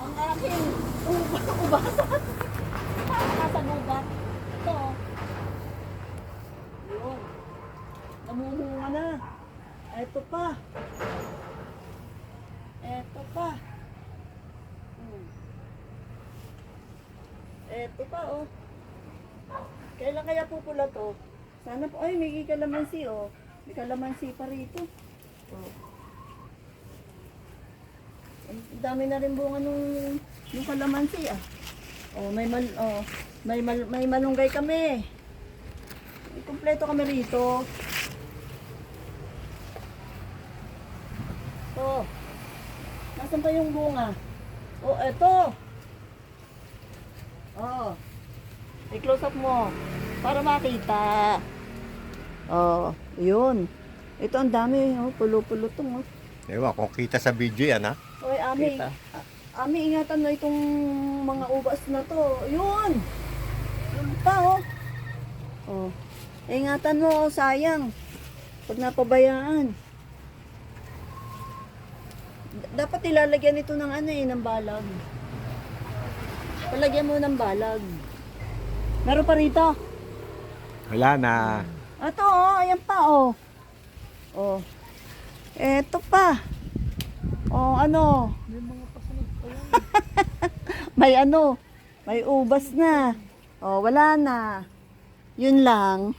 Ang aking ubasan. Nasa gubat. Ito. Yun. Namumunga na. Ito pa. Ito pa. Ito pa, oh. Kailan kaya pupula to? Sana po, ay, may kalamansi, oh. May kalamansi pa rito. Oh. Ang dami na rin bunga nung kalamansi, ah. Oh, may malunggay kami. May kumpleto kami rito. Oh. Nasaan pa yung bunga? Oh, eto. Oh. I-close up mo para makita. Oh, yun. Ito ang dami, oh, pulo-pulo tong, oh. Ewan, kung kita sa video yan, ha? Hoy, Ami. Kita. Ami, ingatan mo itong mga ubas na to. Yun. Yun pa, oh. Oh. Ingatan mo, oh, sayang. Pag napabayaan. Dapat ilalagyan ito ng ano eh, ng balag. Palagyan mo ng balag. Meron pa rito. Wala na. Ito, oh, ayan pa, oh. Oh. Eto pa. Oh, ano? May mga pasunod pa yan. May ano? May ubas na. Oh, wala na. Yun lang.